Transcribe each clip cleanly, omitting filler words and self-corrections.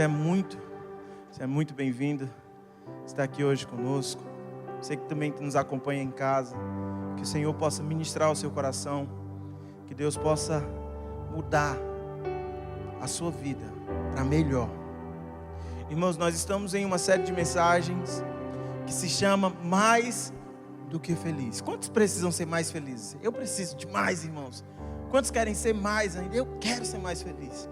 Você é muito bem-vindo. Está aqui hoje conosco. Você que também nos acompanha em casa. Que o Senhor possa ministrar o seu coração. Que Deus possa mudar a sua vida para melhor. Irmãos, nós estamos em uma série de mensagens que se chama Mais do que Feliz. Quantos precisam ser mais felizes? Eu preciso de mais, irmãos. Quantos querem ser mais ainda? Eu quero ser mais feliz.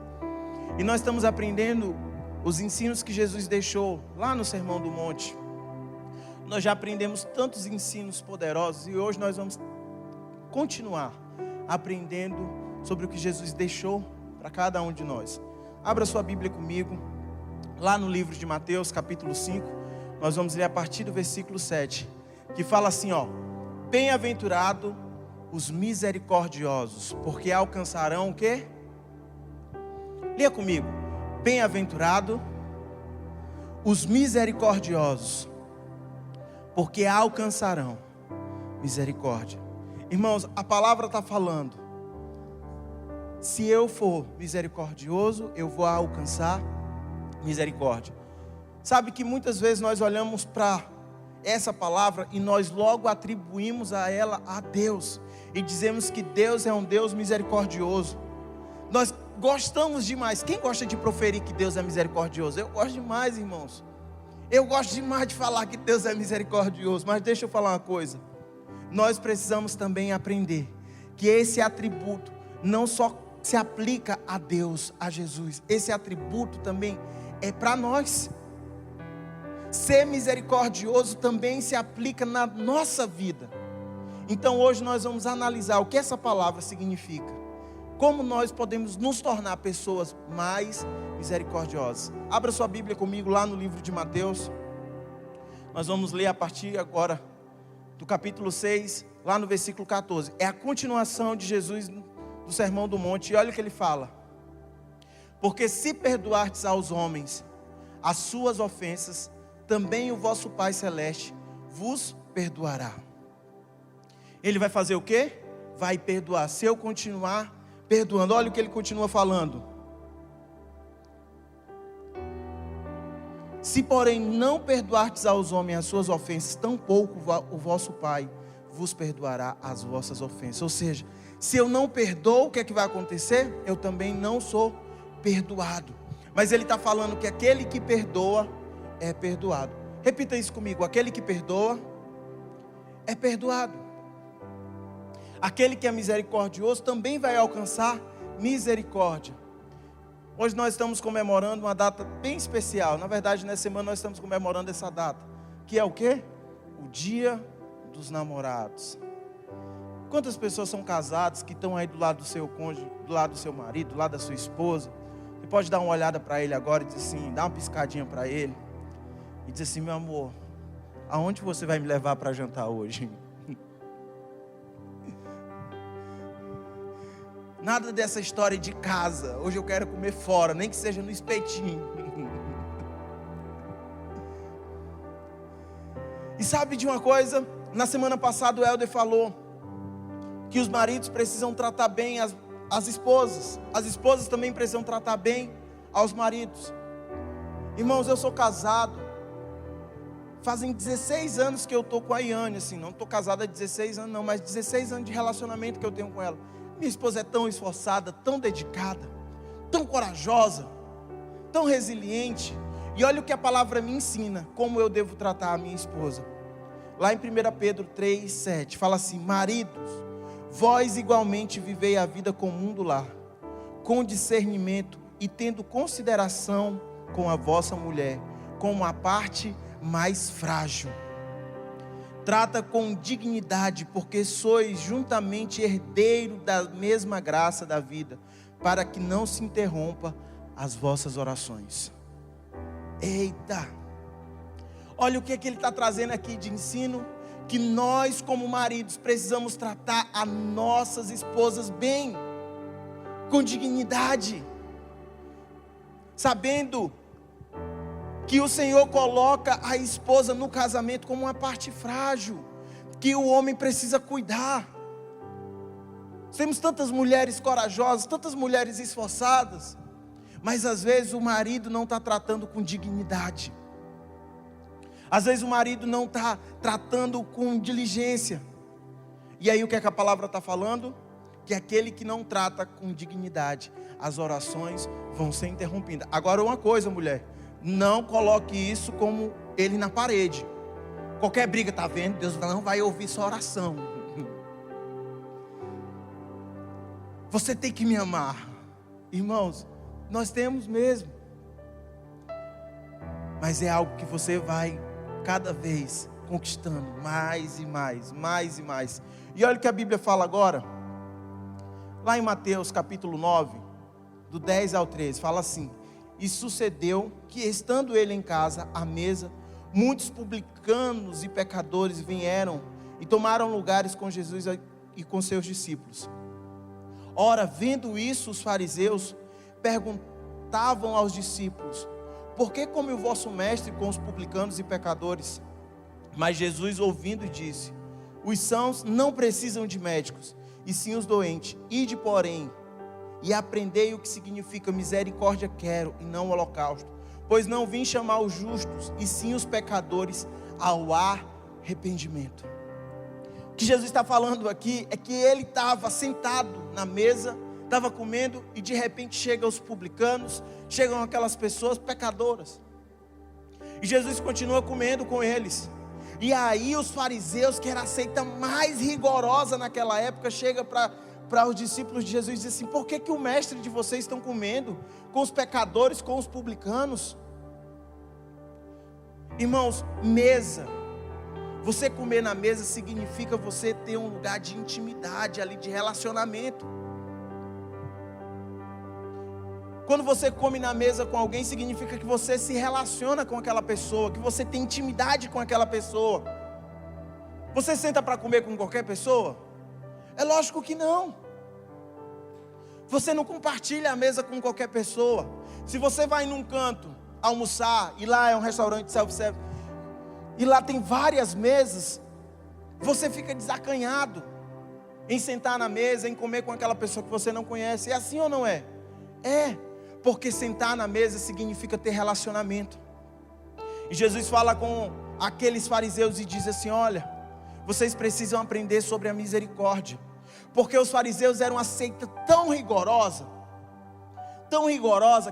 E nós estamos aprendendo os ensinos que Jesus deixou lá no Sermão do Monte. Nós já aprendemos tantos ensinos poderosos e hoje nós vamos continuar aprendendo sobre o que Jesus deixou para cada um de nós. Abra sua Bíblia comigo, lá no livro de Mateus, capítulo 5, nós vamos ler a partir do versículo 7, que fala assim, bem-aventurado os misericordiosos, porque alcançarão o quê? Leia comigo. Bem-aventurado os misericordiosos, porque alcançarão misericórdia. Irmãos, a palavra está falando, se eu for misericordioso, eu vou alcançar misericórdia. Sabe que muitas vezes nós olhamos para essa palavra e nós logo atribuímos a ela a Deus, e dizemos que Deus é um Deus misericordioso. Nós gostamos demais. Quem gosta de proferir que Deus é misericordioso? Eu gosto demais, irmãos. Eu gosto demais de falar que Deus é misericordioso. Mas deixa eu falar uma coisa. Nós precisamos também aprender que esse atributo não só se aplica a Deus, a Jesus. Esse atributo também é para nós. Ser misericordioso também se aplica na nossa vida. Então hoje nós vamos analisar o que essa palavra significa. Como nós podemos nos tornar pessoas mais misericordiosas. Abra sua Bíblia comigo lá no livro de Mateus. Nós vamos ler a partir agora do capítulo 6, lá no versículo 14. É a continuação de Jesus do Sermão do Monte. E olha o que ele fala. Porque se perdoardes aos homens as suas ofensas, também o vosso Pai Celeste vos perdoará. Ele vai fazer o quê? Vai perdoar. Se eu continuar perdoando, olha o que ele continua falando. Se porém não perdoardes aos homens as suas ofensas, tampouco o vosso Pai vos perdoará as vossas ofensas. Ou seja, se eu não perdoo, o que é que vai acontecer? Eu também não sou perdoado. Mas ele está falando que aquele que perdoa é perdoado. Repita isso comigo: aquele que perdoa é perdoado. Aquele que é misericordioso também vai alcançar misericórdia. Hoje nós estamos comemorando uma data bem especial. Na verdade, nessa semana nós estamos comemorando essa data, que é o quê? O Dia dos Namorados. Quantas pessoas são casadas que estão aí do lado do seu cônjuge, do lado do seu marido, do lado da sua esposa? Você pode dar uma olhada para ele agora e dizer assim, dá uma piscadinha para ele e dizer assim, meu amor, aonde você vai me levar para jantar hoje? Nada dessa história de casa. Hoje eu quero comer fora, nem que seja no espetinho. E sabe de uma coisa? Na semana passada o Helder falou que os maridos precisam tratar bem as esposas. As esposas também precisam tratar bem aos maridos. Irmãos, eu sou casado. Fazem 16 anos que eu estou com a Iane, assim. Não estou casado há 16 anos não, mas 16 anos de relacionamento que eu tenho com ela. Minha esposa é tão esforçada, tão dedicada, tão corajosa, tão resiliente. E olha o que a palavra me ensina, como eu devo tratar a minha esposa. Lá em 1 Pedro 3, 7, fala assim, maridos, vós igualmente vivei a vida comum do lar, com discernimento e tendo consideração com a vossa mulher, como a parte mais frágil. Trata com dignidade, porque sois juntamente herdeiro da mesma graça da vida, para que não se interrompa as vossas orações. Eita! Olha o que ele está trazendo aqui de ensino, que nós como maridos precisamos tratar as nossas esposas bem, com dignidade, sabendo que o Senhor coloca a esposa no casamento como uma parte frágil, que o homem precisa cuidar. Temos tantas mulheres corajosas, tantas mulheres esforçadas, Mas às vezes o marido não está tratando com dignidade. Às vezes o marido não está tratando com diligência. E aí o que é que a palavra está falando? Que aquele que não trata com dignidade, as orações vão ser interrompidas. Agora uma coisa, mulher, não coloque isso como ele na parede. Qualquer briga, está vendo? Deus não vai ouvir sua oração. Você tem que me amar. Irmãos, nós temos mesmo. Mas é algo que você vai cada vez conquistando mais e mais, mais e mais. E olha o que a Bíblia fala agora. Lá em Mateus capítulo 9, do 10 ao 13, fala assim: e sucedeu que, estando ele em casa, à mesa, muitos publicanos e pecadores vieram e tomaram lugares com Jesus e com seus discípulos. Ora, vendo isso, os fariseus perguntavam aos discípulos: por que come o vosso mestre com os publicanos e pecadores? Mas Jesus, ouvindo, disse: os sãos não precisam de médicos, e sim os doentes. Ide, porém, e aprendei o que significa misericórdia quero, e não holocausto. Pois não vim chamar os justos, e sim os pecadores ao arrependimento. O que Jesus está falando aqui é que ele estava sentado na mesa, estava comendo, e de repente chegam os publicanos, chegam aquelas pessoas pecadoras. E Jesus continua comendo com eles. E aí os fariseus, que era a seita mais rigorosa naquela época, chega para os discípulos de Jesus e diz assim: por que o mestre de vocês estão comendo com os pecadores, com os publicanos? Irmãos, mesa, você comer na mesa significa você ter um lugar de intimidade ali, de relacionamento. Quando você come na mesa com alguém, significa que você se relaciona com aquela pessoa, que você tem intimidade com aquela pessoa. Você senta para comer com qualquer pessoa? É lógico que não. Você não compartilha a mesa com qualquer pessoa. Se você vai num canto almoçar, e lá é um restaurante self-service, e lá tem várias mesas, você fica desacanhado em sentar na mesa, em comer com aquela pessoa que você não conhece. É assim ou não é? É. Porque sentar na mesa significa ter relacionamento. E Jesus fala com aqueles fariseus e diz assim: olha, vocês precisam aprender sobre a misericórdia. Porque os fariseus eram uma seita tão rigorosa,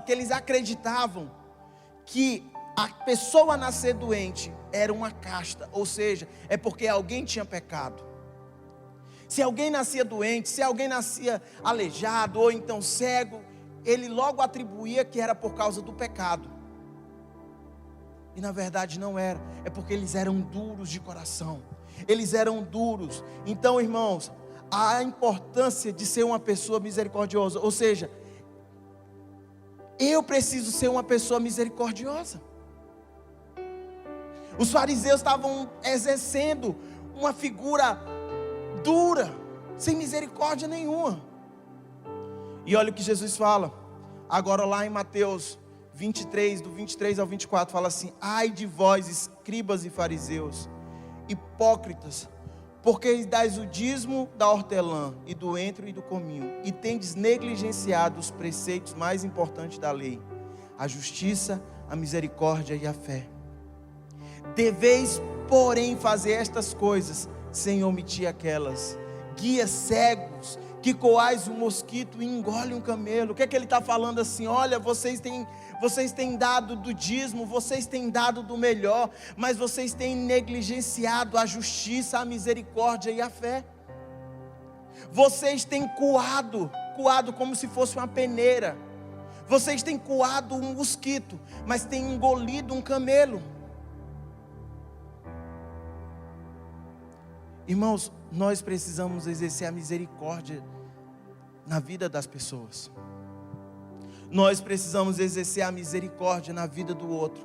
que eles acreditavam que a pessoa nascer doente era uma casta, ou seja, é porque alguém tinha pecado. Se alguém nascia doente, se alguém nascia aleijado ou então cego, ele logo atribuía que era por causa do pecado. E na verdade não era. É porque eles eram duros de coração. Eles eram duros. Então, irmãos, a importância de ser uma pessoa misericordiosa. Ou seja, eu preciso ser uma pessoa misericordiosa. Os fariseus estavam exercendo uma figura dura, sem misericórdia nenhuma. E olha o que Jesus fala, agora lá em Mateus 23, do 23 ao 24, fala assim: ai de vós, escribas e fariseus, hipócritas, porque dais o dízimo da hortelã, e do entro e do cominho, e tendes negligenciado os preceitos mais importantes da lei, a justiça, a misericórdia e a fé. Deveis, porém, fazer estas coisas, sem omitir aquelas. Guias cegos, que coais um mosquito e engole um camelo. O que é que ele está falando assim? Olha, vocês têm dado do dízimo, vocês têm dado do melhor, mas vocês têm negligenciado a justiça, a misericórdia e a fé. Vocês têm coado como se fosse uma peneira. Vocês têm coado um mosquito, mas têm engolido um camelo. Irmãos, nós precisamos exercer a misericórdia na vida das pessoas. Nós precisamos exercer a misericórdia na vida do outro.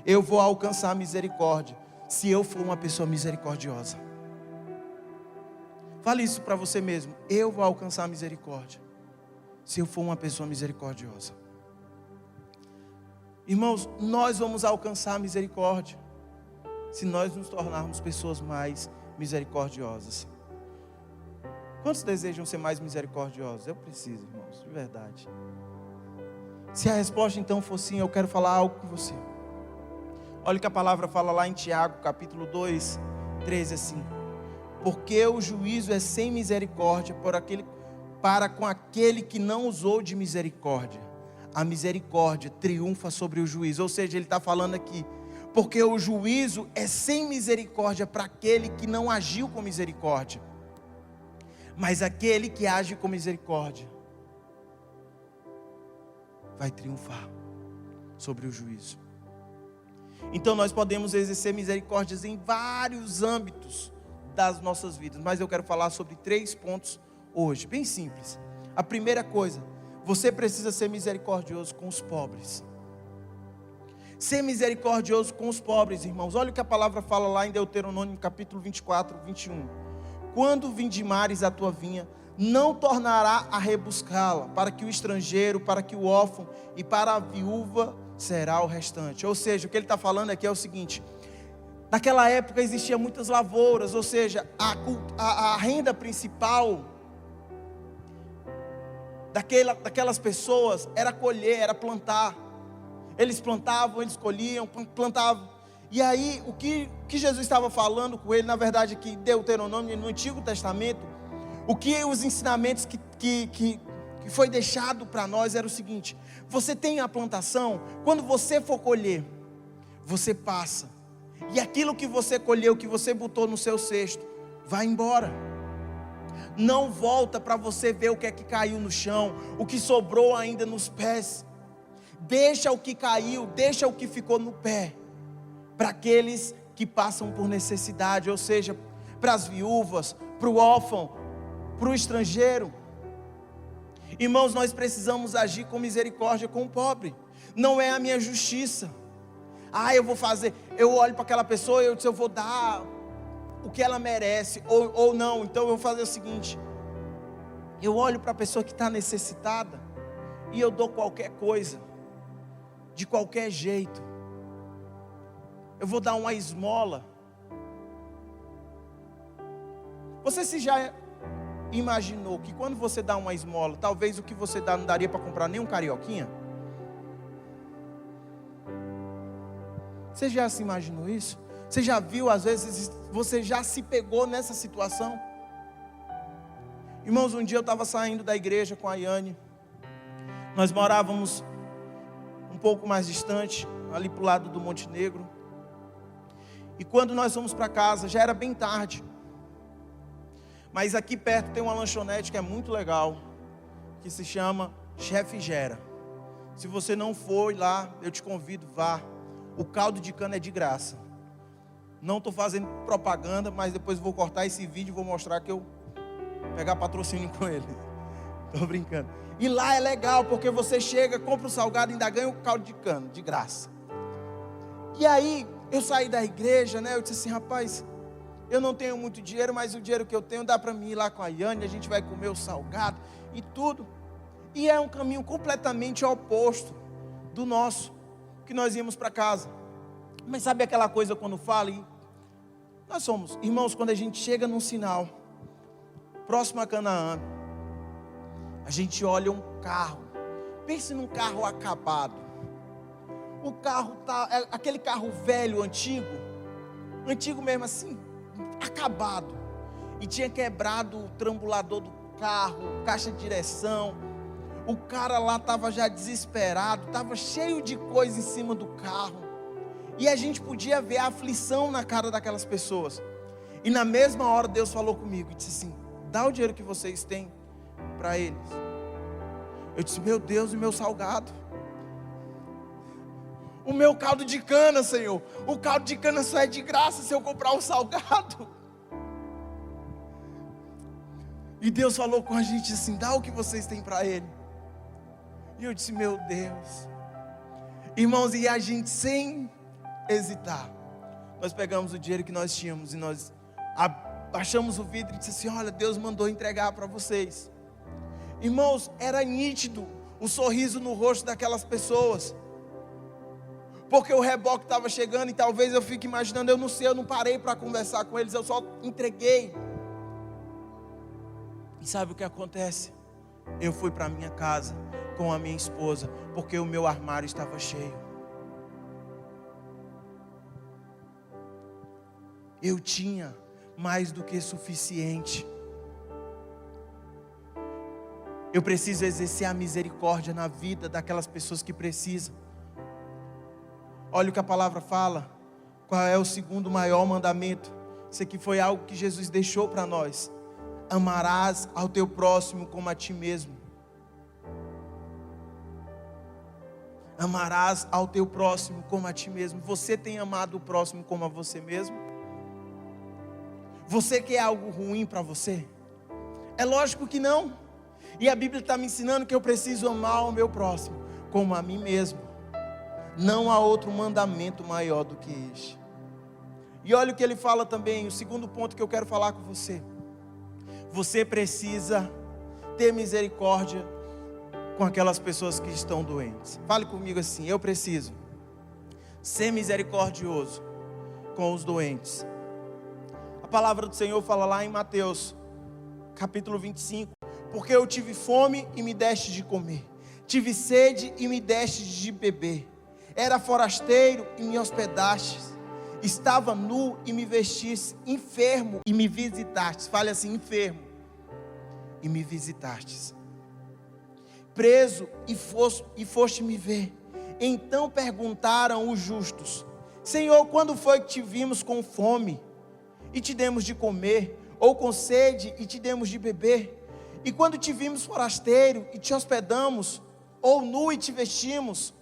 Eu vou alcançar a misericórdia se eu for uma pessoa misericordiosa. Fale isso para você mesmo. Eu vou alcançar a misericórdia se eu for uma pessoa misericordiosa. Irmãos, nós vamos alcançar a misericórdia se nós nos tornarmos pessoas mais misericordiosas. Quantos desejam ser mais misericordiosos? Eu preciso, irmãos, de verdade. Se a resposta então for sim, eu quero falar algo com você. Olha o que a palavra fala lá em Tiago, capítulo 2, 13, assim: porque o juízo é sem misericórdia para com aquele que não usou de misericórdia. A misericórdia triunfa sobre o juízo. Ou seja, ele está falando aqui, porque o juízo é sem misericórdia para aquele que não agiu com misericórdia. Mas aquele que age com misericórdia vai triunfar sobre o juízo. Então nós podemos exercer misericórdias em vários âmbitos das nossas vidas, mas eu quero falar sobre 3 pontos hoje, bem simples. A primeira coisa, você precisa ser misericordioso com os pobres. Ser misericordioso com os pobres, irmãos. Olha o que a palavra fala lá em Deuteronômio capítulo 24, 21. Quando vindimares a tua vinha, não tornará a rebuscá-la, para que o estrangeiro, para que o órfão e para a viúva será o restante. Ou seja, o que ele está falando aqui é o seguinte: naquela época existiam muitas lavouras, ou seja, a renda principal daquelas pessoas era colher, era plantar. Eles plantavam, eles colhiam, plantavam. E aí, o que Jesus estava falando com ele, na verdade, que Deuteronômio, no Antigo Testamento, os ensinamentos que foi deixado para nós era o seguinte: você tem a plantação, quando você for colher, você passa, e aquilo que você colheu, que você botou no seu cesto, vai embora. Não volta para você ver o que é que caiu no chão, o que sobrou ainda nos pés. Deixa o que caiu, deixa o que ficou no pé, para aqueles que passam por necessidade, ou seja, para as viúvas, para o órfão, para o estrangeiro. Irmãos, nós precisamos agir com misericórdia com o pobre. Não é a minha justiça. Eu olho para aquela pessoa e eu vou dar o que ela merece, ou não. Então eu vou fazer o seguinte: eu olho para a pessoa que está necessitada e eu dou qualquer coisa, de qualquer jeito. Eu vou dar uma esmola. Você se já imaginou que quando você dá uma esmola, talvez o que você dá não daria para comprar nem um carioquinha? Você já se imaginou isso? Você já viu, às vezes, você já se pegou nessa situação? Irmãos, um dia eu estava saindo da igreja com a Yane. Nós morávamos um pouco mais distante, ali para o lado do Monte Negro. E quando nós fomos para casa, já era bem tarde. Mas aqui perto tem uma lanchonete que é muito legal, que se chama Chefe Gera. Se você não for lá, eu te convido, vá. O caldo de cana é de graça. Não estou fazendo propaganda, mas depois vou cortar esse vídeo e vou mostrar que eu pegar patrocínio com ele. Estou brincando. E lá é legal, porque você chega, compra o salgado e ainda ganha o caldo de cana, de graça. E aí, eu saí da igreja, né? Eu disse assim: rapaz, eu não tenho muito dinheiro, mas o dinheiro que eu tenho dá para mim ir lá com a Yane, a gente vai comer o salgado e tudo. E é um caminho completamente oposto do nosso, que nós íamos para casa. Mas sabe aquela coisa quando fala? E nós somos, irmãos, quando a gente chega num sinal, próximo a Canaã, a gente olha um carro. Pense num carro acabado. O carro é aquele carro velho, antigo mesmo assim, acabado. E tinha quebrado o trambulador do carro, caixa de direção. O cara lá estava já desesperado, estava cheio de coisa em cima do carro. E a gente podia ver a aflição na cara daquelas pessoas. E na mesma hora Deus falou comigo e disse assim: dá o dinheiro que vocês têm para eles. Eu disse: meu Deus, o meu salgado, o meu caldo de cana, Senhor. O caldo de cana só é de graça se eu comprar o salgado. E Deus falou com a gente assim: dá o que vocês têm para ele. E eu disse: meu Deus. Irmãos, e a gente sem hesitar, nós pegamos o dinheiro que nós tínhamos e nós baixamos o vidro e disse assim: olha, Deus mandou entregar para vocês. Irmãos, era nítido o sorriso no rosto daquelas pessoas, porque o reboque estava chegando. E talvez eu fique imaginando, eu não sei, eu não parei para conversar com eles, eu só entreguei. E sabe o que acontece? Eu fui para minha casa com a minha esposa, porque o meu armário estava cheio. Eu tinha mais do que suficiente. Eu preciso exercer a misericórdia na vida daquelas pessoas que precisam. Olha o que a palavra fala. Qual é o segundo maior mandamento? Isso aqui foi algo que Jesus deixou para nós. Amarás ao teu próximo como a ti mesmo. Amarás ao teu próximo como a ti mesmo. Você tem amado o próximo como a você mesmo? Você quer algo ruim para você? É lógico que não. E a Bíblia está me ensinando que eu preciso amar o meu próximo como a mim mesmo. Não há outro mandamento maior do que este. E olha o que ele fala também, o segundo ponto que eu quero falar com você. Você precisa ter misericórdia com aquelas pessoas que estão doentes. Fale comigo assim: eu preciso ser misericordioso com os doentes. A palavra do Senhor fala lá em Mateus, capítulo 25. Porque eu tive fome e me deste de comer. Tive sede e me deste de beber. Era forasteiro e me hospedastes. Estava nu e me vestistes. Enfermo e me visitastes. Fale assim: enfermo e me visitastes. Preso e foste me ver. Então perguntaram os justos: Senhor, quando foi que te vimos com fome e te demos de comer? Ou com sede e te demos de beber? E quando te vimos forasteiro e te hospedamos? Ou nu e te vestimos?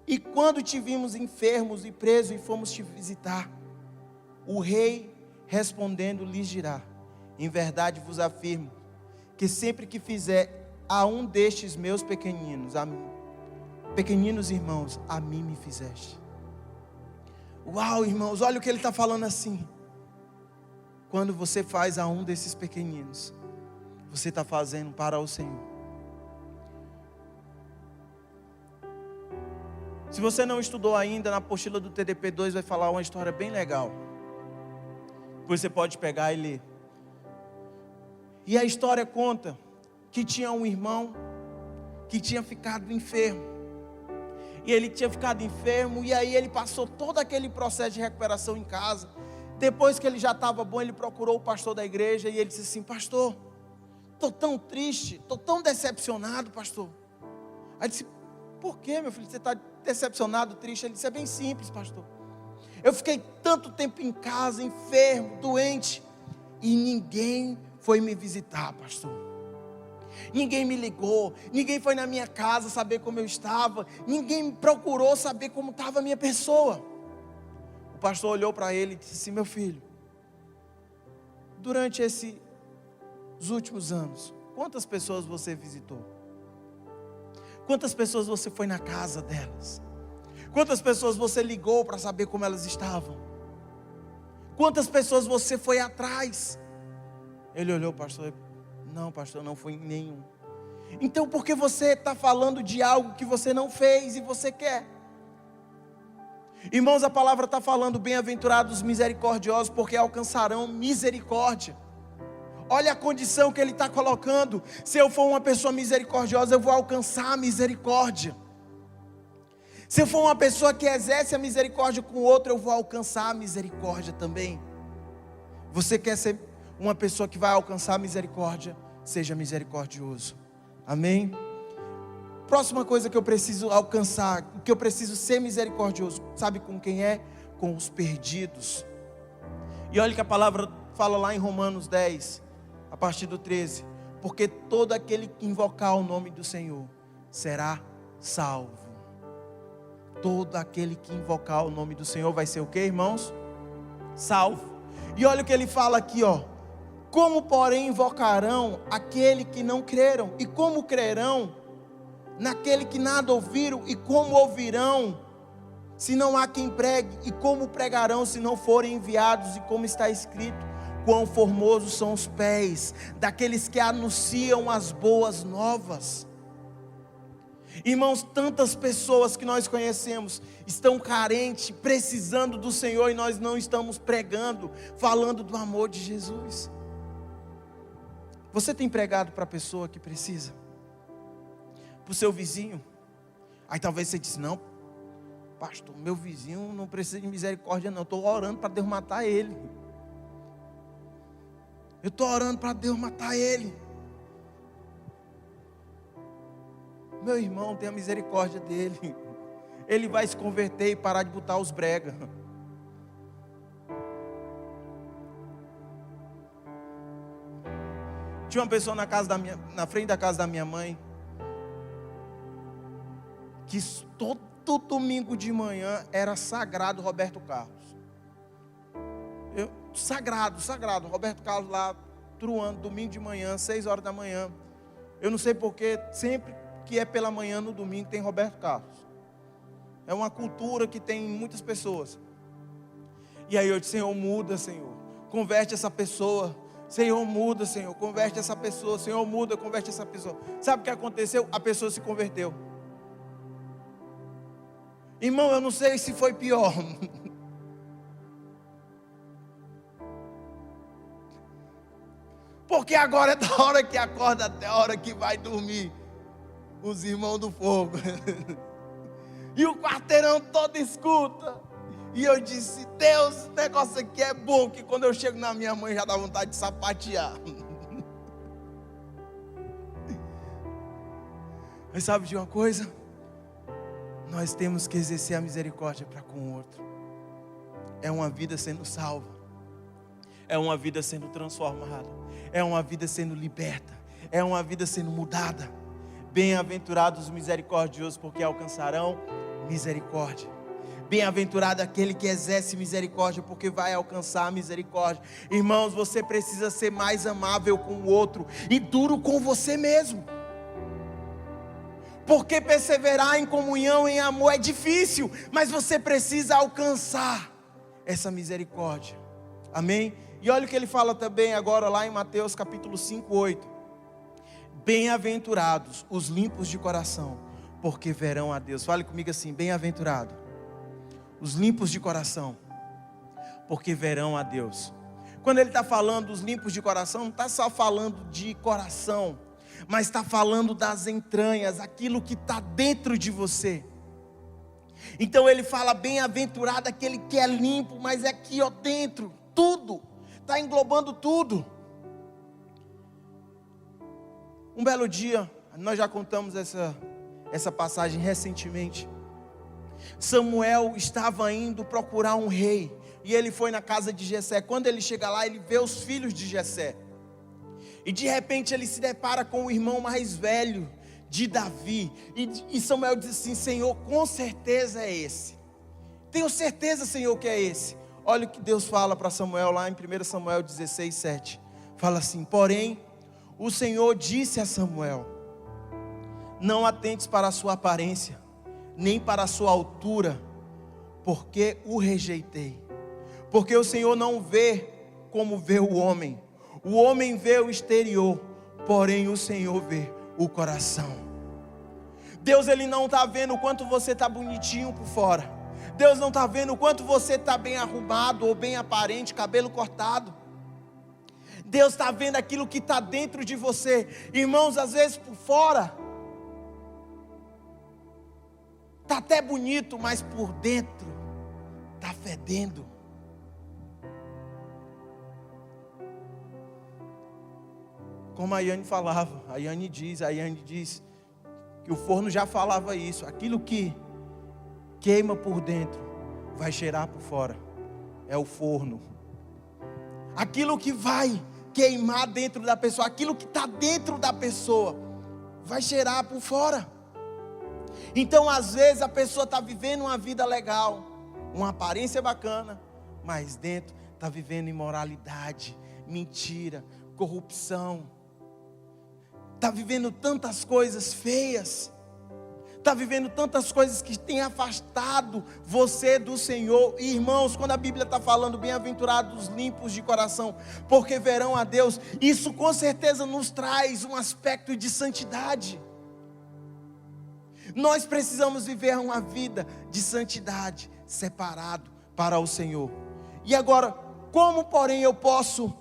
E quando te vimos enfermos e preso e fomos te visitar? O rei respondendo lhes dirá: em verdade vos afirmo, que sempre que fizer a um destes meus pequeninos irmãos, a mim me fizeste. Uau, irmãos, olha o que ele está falando assim. Quando você faz a um desses pequeninos, você está fazendo para o Senhor. Se você não estudou ainda, na apostila do TDP 2 vai falar uma história bem legal. Depois você pode pegar e ler. E a história conta que tinha um irmão que tinha ficado enfermo. E ele tinha ficado enfermo, e aí ele passou todo aquele processo de recuperação em casa. Depois que ele já estava bom, ele procurou o pastor da igreja e ele disse assim: pastor, estou tão triste, estou tão decepcionado, pastor. Aí ele disse: por que, meu filho, você está decepcionado, triste? Ele disse: é bem simples, pastor. Eu fiquei tanto tempo em casa, enfermo, doente, e ninguém foi me visitar, pastor. Ninguém me ligou, ninguém foi na minha casa saber como eu estava, ninguém me procurou saber como estava a minha pessoa. O pastor olhou para ele e disse assim: meu filho, durante esses últimos anos, quantas pessoas você visitou? Quantas pessoas você foi na casa delas? Quantas pessoas você ligou para saber como elas estavam? Quantas pessoas você foi atrás? Ele olhou, pastor: não, pastor, não fui em nenhum. Então por que você está falando de algo que você não fez e você quer? Irmãos, a palavra está falando: bem-aventurados os misericordiosos, porque alcançarão misericórdia. Olha a condição que ele está colocando: se eu for uma pessoa misericordiosa, eu vou alcançar a misericórdia. Se eu for uma pessoa que exerce a misericórdia com o outro, eu vou alcançar a misericórdia também. Você quer ser uma pessoa que vai alcançar a misericórdia? Seja misericordioso. Amém? Próxima coisa que eu preciso alcançar, que eu preciso ser misericordioso, sabe com quem é? Com os perdidos. E olha que a palavra fala lá em Romanos 10, a partir do 13: porque todo aquele que invocar o nome do Senhor será salvo. Todo aquele que invocar o nome do Senhor vai ser o que, irmãos? Salvo. E olha o que ele fala aqui, ó: como porém invocarão aquele que não creram? E como crerão naquele que nada ouviram? E como ouvirão se não há quem pregue? E como pregarão se não forem enviados? E como está escrito: quão formosos são os pés daqueles que anunciam as boas novas. Irmãos, tantas pessoas que nós conhecemos estão carentes, precisando do Senhor, e nós não estamos pregando, falando do amor de Jesus. Você tem pregado para a pessoa que precisa? para o seu vizinho. Aí talvez você disse: não, pastor, meu vizinho não precisa de misericórdia não, eu estou orando para Deus matar ele. Eu estou orando para Deus matar ele. Meu irmão, tenha misericórdia dele. Ele vai se converter e parar de botar os brega. Tinha uma pessoa na frente da casa da minha mãe, que todo domingo de manhã era sagrado Roberto Carlos. Sagrado, Roberto Carlos lá, truando, domingo de manhã, 6 horas da manhã. Eu não sei porque, sempre que é pela manhã no domingo tem Roberto Carlos. É uma cultura que tem muitas pessoas. E aí eu disse: Senhor, muda, Senhor, converte essa pessoa. Senhor, muda, Senhor, converte essa pessoa. Senhor, muda, converte essa pessoa. Sabe o que aconteceu? A pessoa se converteu. Irmão, eu não sei se foi pior. Porque agora é da hora que acorda até a hora que vai dormir os irmãos do fogo. E o quarteirão todo escuta. E eu disse: Deus, esse negócio aqui é bom, que quando eu chego na minha mãe já dá vontade de sapatear. Mas sabe de uma coisa? Nós temos que exercer a misericórdia para com o outro. É uma vida sendo salva. É uma vida sendo transformada. É uma vida sendo liberta. É uma vida sendo mudada. Bem-aventurados os misericordiosos, porque alcançarão misericórdia. Bem-aventurado aquele que exerce misericórdia, porque vai alcançar a misericórdia. Irmãos, você precisa ser mais amável com o outro e duro com você mesmo. Porque perseverar em comunhão, em amor é difícil, mas você precisa alcançar essa misericórdia. Amém? E olha o que ele fala também agora lá em Mateus capítulo 5, 8. Bem-aventurados os limpos de coração, porque verão a Deus. Fale comigo assim: bem-aventurado os limpos de coração, porque verão a Deus. Quando ele está falando dos limpos de coração, não está só falando de coração, mas está falando das entranhas, aquilo que está dentro de você. Então ele fala: bem-aventurado aquele que é limpo, mas é aqui ó dentro, tudo, está englobando tudo. Um belo dia, nós já contamos essa passagem recentemente. Samuel estava indo procurar um rei, e ele foi na casa de Jessé. Quando ele chega lá, ele vê os filhos de Jessé, e de repente ele se depara com o irmão mais velho de Davi, e Samuel diz assim: Senhor, com certeza é esse, tenho certeza, Senhor, que é esse. Olha o que Deus fala para Samuel lá em 1 Samuel 16, 7, fala assim: porém, o Senhor disse a Samuel: não atentes para a sua aparência, nem para a sua altura, porque o rejeitei. Porque o Senhor não vê como vê o homem vê o exterior, porém o Senhor vê o coração. Deus, ele não está vendo o quanto você está bonitinho por fora. Deus não está vendo o quanto você está bem arrumado ou bem aparente, cabelo cortado. Deus está vendo aquilo que está dentro de você. Irmãos, às vezes por fora está até bonito, mas por dentro está fedendo. Como a Yane falava, a Yane diz que o forno já falava isso: aquilo que queima por dentro vai cheirar por fora, é o forno. Aquilo que vai queimar dentro da pessoa, aquilo que está dentro da pessoa, vai cheirar por fora. Então às vezes a pessoa está vivendo uma vida legal, uma aparência bacana, mas dentro está vivendo imoralidade, mentira, corrupção, está vivendo tantas coisas feias, está vivendo tantas coisas que têm afastado você do Senhor. E irmãos, quando a Bíblia está falando bem-aventurados limpos de coração, porque verão a Deus, isso com certeza nos traz um aspecto de santidade. Nós precisamos viver uma vida de santidade, separado para o Senhor. E agora, como porém eu posso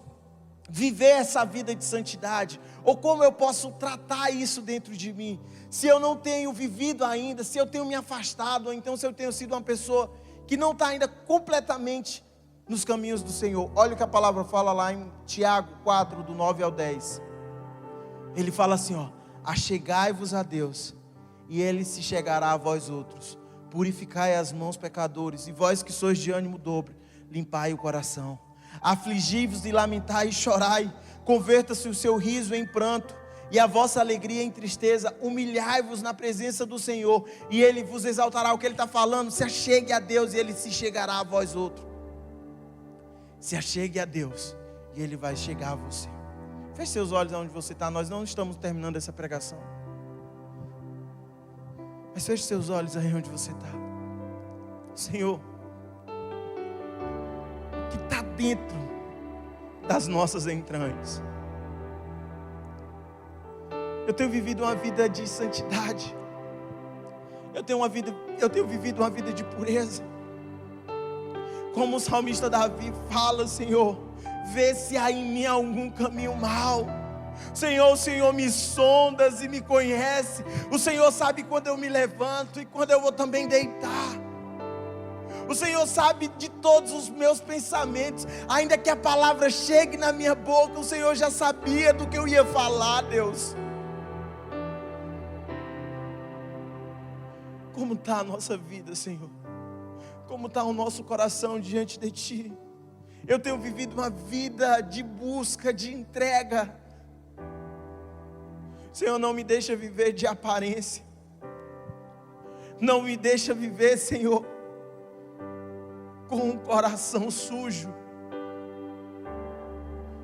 viver essa vida de santidade? Ou como eu posso tratar isso dentro de mim? Se eu não tenho vivido ainda, se eu tenho me afastado, ou então se eu tenho sido uma pessoa que não está ainda completamente nos caminhos do Senhor. Olha o que a palavra fala lá em Tiago 4, do 9 ao 10. Ele fala assim, achegai-vos a Deus, e Ele se chegará a vós outros. Purificai as mãos, pecadores, e vós que sois de ânimo dobre, limpai o coração. Afligi-vos e lamentai e chorai, converta-se o seu riso em pranto, e a vossa alegria em tristeza. Humilhai-vos na presença do Senhor, e Ele vos exaltará. O que Ele está falando? Se achegue a Deus, e Ele se chegará a vós outros. Se achegue a Deus, e Ele vai chegar a você. Feche seus olhos onde você está. Nós não estamos terminando essa pregação, mas feche seus olhos aí onde você está. Senhor, o que está dentro das nossas entranhas? Eu tenho vivido uma vida de santidade. Eu tenho vivido uma vida de pureza. Como o salmista Davi fala, Senhor, vê se há em mim algum caminho mau. Senhor, o Senhor me sondas e me conhece. O Senhor sabe quando eu me levanto e quando eu vou também deitar. O Senhor sabe de todos os meus pensamentos. Ainda que a palavra chegue na minha boca, o Senhor já sabia do que eu ia falar, Deus. Como está a nossa vida, Senhor? Como está o nosso coração diante de Ti? Eu tenho vivido uma vida de busca, de entrega. Senhor, não me deixa viver de aparência. Não me deixa viver, Senhor, com um coração sujo.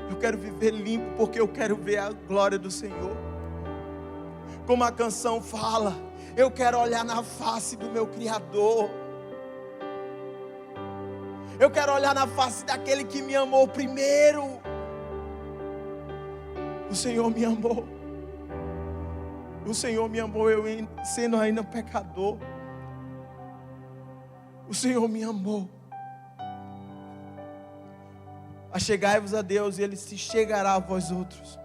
Eu quero viver limpo porque eu quero ver a glória do Senhor. Como a canção fala, eu quero olhar na face do meu Criador. Eu quero olhar na face daquele que me amou primeiro. O Senhor me amou. O Senhor me amou, eu sendo ainda pecador. O Senhor me amou. Achegai-vos a Deus, e Ele se chegará a vós outros.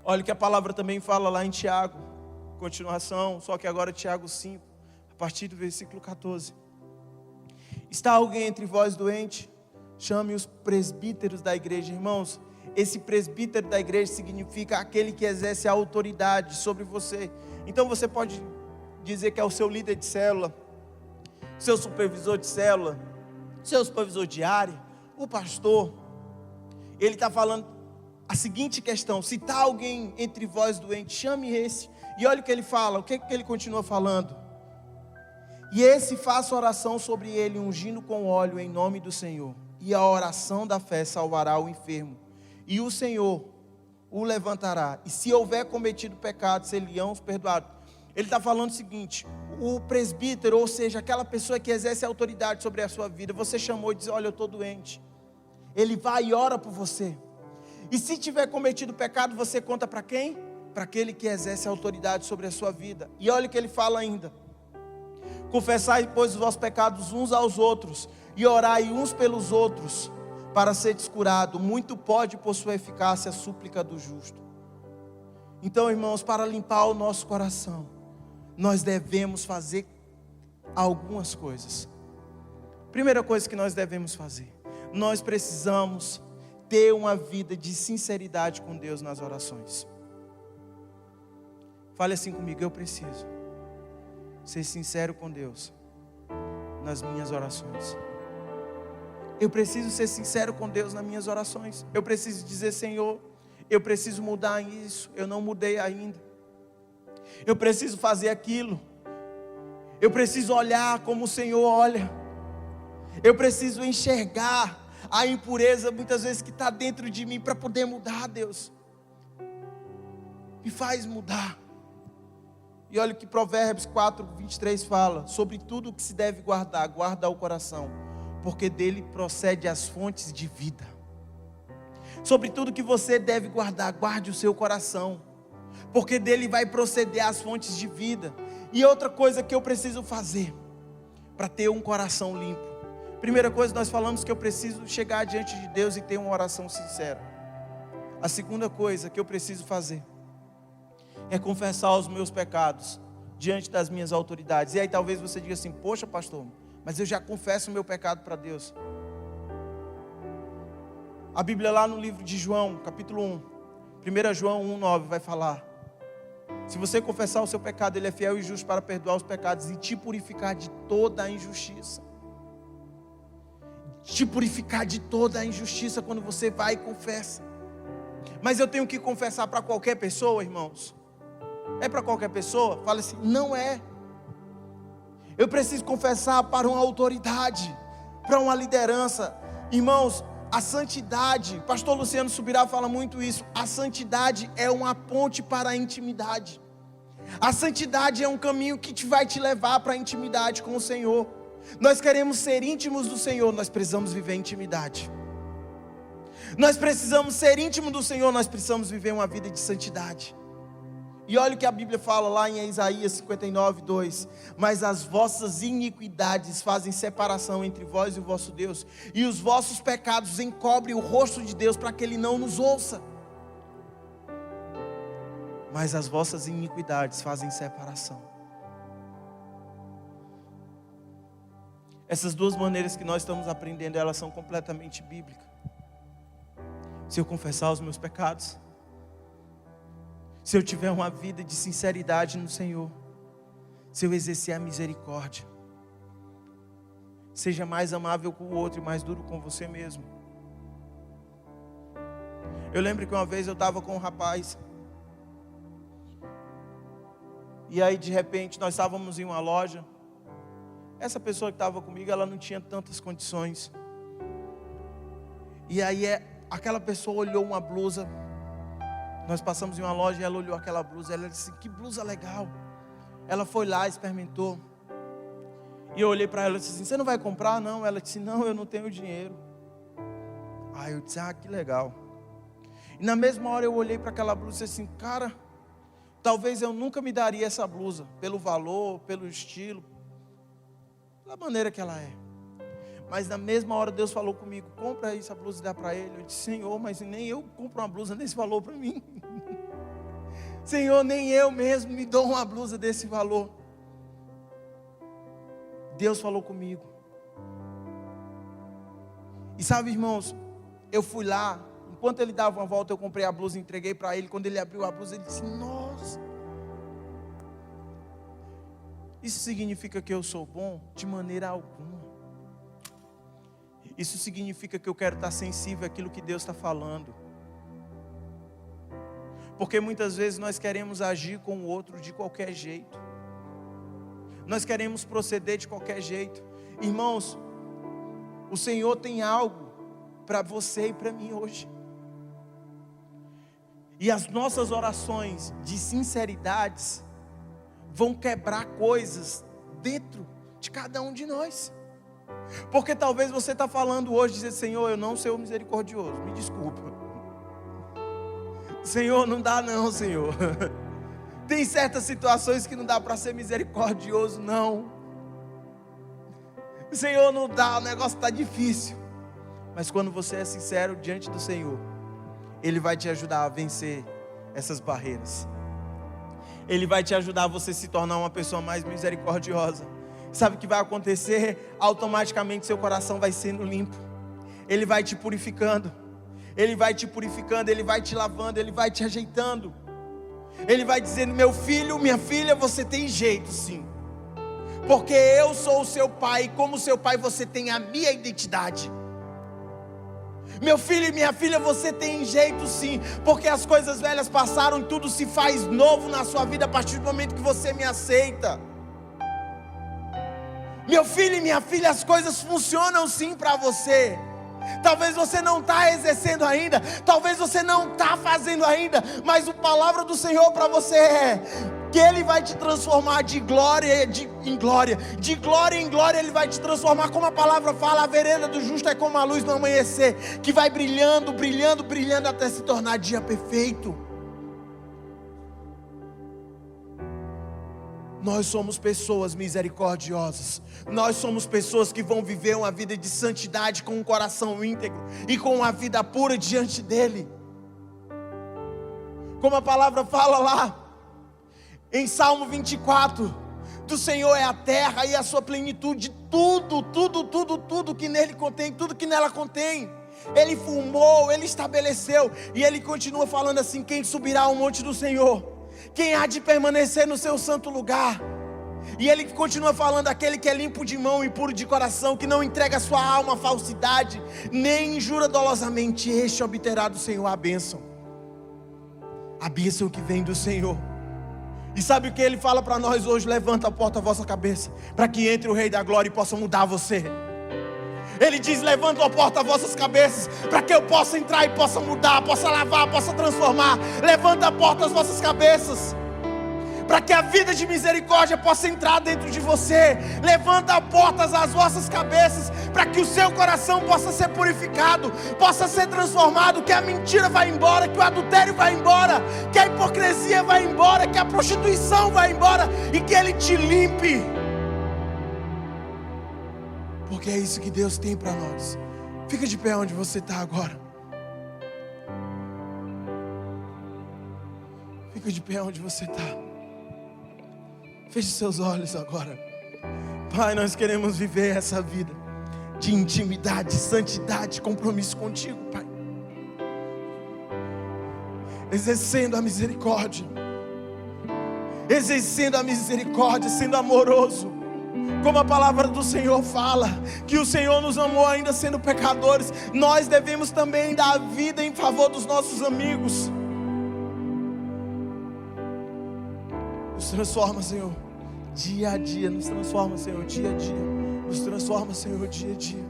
Olha o que a palavra também fala lá em Tiago, continuação, só que agora Tiago 5, a partir do versículo 14. Está alguém entre vós doente? Chame os presbíteros da igreja. Irmãos, esse presbítero da igreja significa aquele que exerce a autoridade sobre você. Então você pode dizer que é o seu líder de célula, seu supervisor de célula, seu supervisor de área, o pastor. Ele está falando a seguinte questão: se está alguém entre vós doente, chame esse. E olha o que ele fala, o que ele continua falando. E esse faça oração sobre ele, ungindo com óleo em nome do Senhor. E a oração da fé salvará o enfermo, e o Senhor o levantará. E se houver cometido pecado, ser-lhe-ão perdoado. Ele está falando o seguinte: o presbítero, ou seja, aquela pessoa que exerce autoridade sobre a sua vida, você chamou e diz: olha, eu estou doente. Ele vai e ora por você. E se tiver cometido pecado, você conta para quem? Para aquele que exerce autoridade sobre a sua vida. E olha o que ele fala ainda: confessai, pois, os vossos pecados uns aos outros, e orai uns pelos outros, para seres curados. Muito pode, por sua eficácia, a súplica do justo. Então, irmãos, para limpar o nosso coração, nós devemos fazer algumas coisas. Primeira coisa que nós devemos fazer: nós precisamos ter uma vida de sinceridade com Deus nas orações. Fale assim comigo: eu preciso ser sincero com Deus nas minhas orações. Eu preciso ser sincero com Deus nas minhas orações. Eu preciso dizer: Senhor, eu preciso mudar isso, eu não mudei ainda. Eu preciso fazer aquilo. Eu preciso olhar como o Senhor olha. Eu preciso enxergar a impureza muitas vezes que está dentro de mim para poder mudar. Deus, me faz mudar. E olha o que Provérbios 4:23 fala: sobre tudo o que se deve guardar, guarda o coração, porque dele procede as fontes de vida. Sobre tudo que você deve guardar, guarde o seu coração, porque dele vai proceder as fontes de vida. E outra coisa que eu preciso fazer para ter um coração limpo: primeira coisa, nós falamos que eu preciso chegar diante de Deus e ter uma oração sincera. A segunda coisa que eu preciso fazer é confessar os meus pecados diante das minhas autoridades. E aí talvez você diga assim: poxa, pastor, mas eu já confesso o meu pecado para Deus. A Bíblia lá no livro de João, capítulo 1, 1 João 1,9 vai falar: se você confessar o seu pecado, Ele é fiel e justo para perdoar os pecados e te purificar de toda a injustiça. Te purificar de toda a injustiça quando você vai e confessa. Mas eu tenho que confessar para qualquer pessoa, irmãos? É para qualquer pessoa? Fala assim: não é. Eu preciso confessar para uma autoridade, para uma liderança. Irmãos, a santidade, pastor Luciano Subirá fala muito isso, a santidade é uma ponte para a intimidade. A santidade é um caminho que vai te levar para a intimidade com o Senhor. Nós queremos ser íntimos do Senhor, nós precisamos viver intimidade. Nós precisamos ser íntimos do Senhor, nós precisamos viver uma vida de santidade. E olha o que a Bíblia fala lá em Isaías 59:2: mas as vossas iniquidades fazem separação entre vós e o vosso Deus, e os vossos pecados encobrem o rosto de Deus para que Ele não nos ouça. Mas as vossas iniquidades fazem separação. Essas duas maneiras que nós estamos aprendendo, elas são completamente bíblicas. Se eu confessar os meus pecados, se eu tiver uma vida de sinceridade no Senhor, se eu exercer a misericórdia, seja mais amável com o outro e mais duro com você mesmo. Eu lembro que uma vez eu estava com um rapaz, e aí de repente nós estávamos em uma loja. Essa pessoa que estava comigo, ela não tinha tantas condições. E aí aquela pessoa olhou uma blusa. Nós passamos em uma loja e ela olhou aquela blusa. Ela disse: que blusa legal. Ela foi lá, experimentou. E eu olhei para ela e disse assim: você não vai comprar? Não. Ela disse: não, eu não tenho dinheiro. Aí eu disse: ah, que legal. E na mesma hora eu olhei para aquela blusa e disse assim: cara, talvez eu nunca me daria essa blusa, pelo valor, pelo estilo, pela maneira que ela é. Mas na mesma hora Deus falou comigo: compra essa blusa e dá para ele. Eu disse: Senhor, mas nem eu compro uma blusa desse valor para mim. Senhor, nem eu mesmo me dou uma blusa desse valor. Deus falou comigo. E sabe, irmãos, eu fui lá, enquanto ele dava uma volta, eu comprei a blusa e entreguei para ele. Quando ele abriu a blusa, ele disse: nossa, isso significa que eu sou bom? De maneira alguma. Isso significa que eu quero estar sensível àquilo que Deus está falando. Porque muitas vezes nós queremos agir com o outro de qualquer jeito. Nós queremos proceder de qualquer jeito. Irmãos, o Senhor tem algo para você e para mim hoje. E as nossas orações de sinceridades vão quebrar coisas dentro de cada um de nós. Porque talvez você está falando hoje, dizer: Senhor, eu não sou misericordioso, me desculpa. Senhor, não dá não, Senhor. Tem certas situações que não dá para ser misericordioso, não. Senhor, não dá, o negócio está difícil. Mas quando você é sincero diante do Senhor, Ele vai te ajudar a vencer essas barreiras. Ele vai te ajudar a você se tornar uma pessoa mais misericordiosa. Sabe o que vai acontecer? Automaticamente seu coração vai sendo limpo. Ele vai te purificando. Ele vai te purificando, Ele vai te lavando, Ele vai te ajeitando. Ele vai dizendo: meu filho, minha filha, você tem jeito sim. Porque eu sou o seu pai, e como seu pai você tem a minha identidade. Meu filho e minha filha, você tem jeito sim. Porque as coisas velhas passaram e tudo se faz novo na sua vida a partir do momento que você me aceita. Meu filho e minha filha, as coisas funcionam sim para você. Talvez você não está exercendo ainda, talvez você não está fazendo ainda, mas a palavra do Senhor para você é que Ele vai te transformar de glória em glória, de glória em glória. Ele vai te transformar, como a palavra fala: a vereda do justo é como a luz no amanhecer, que vai brilhando, brilhando, brilhando até se tornar dia perfeito. Nós somos pessoas misericordiosas. Nós somos pessoas que vão viver uma vida de santidade com um coração íntegro e com uma vida pura diante dEle. Como a palavra fala lá em Salmo 24, do Senhor é a terra e a sua plenitude, tudo que nele contém, tudo que nela contém. Ele formou, Ele estabeleceu, e Ele continua falando assim: quem subirá ao monte do Senhor? Quem há de permanecer no seu santo lugar? E Ele continua falando: aquele que é limpo de mão e puro de coração, que não entrega a sua alma à falsidade, nem injura dolosamente, este obterá do Senhor a bênção que vem do Senhor. E sabe o que Ele fala para nós hoje? Levanta a porta a vossa cabeça, para que entre o Rei da Glória e possa mudar você. Ele diz: levanta a porta as vossas cabeças, para que eu possa entrar e possa mudar, possa lavar, possa transformar. Levanta a porta as vossas cabeças, para que a vida de misericórdia possa entrar dentro de você. Levanta a porta às vossas cabeças, para que o seu coração possa ser purificado, possa ser transformado, que a mentira vai embora, que o adultério vai embora, que a hipocrisia vai embora, que a prostituição vai embora, e que Ele te limpe. Porque é isso que Deus tem para nós. Fica de pé onde você está agora. Fica de pé onde você está. Feche seus olhos agora. Pai, nós queremos viver essa vida de intimidade, santidade, compromisso contigo, Pai. Exercendo a misericórdia. Exercendo a misericórdia, sendo amoroso. Como a palavra do Senhor fala, que o Senhor nos amou ainda sendo pecadores, nós devemos também dar a vida em favor dos nossos amigos. Nos transforma, Senhor, dia a dia. Nos transforma, Senhor, dia a dia. Nos transforma, Senhor, dia a dia.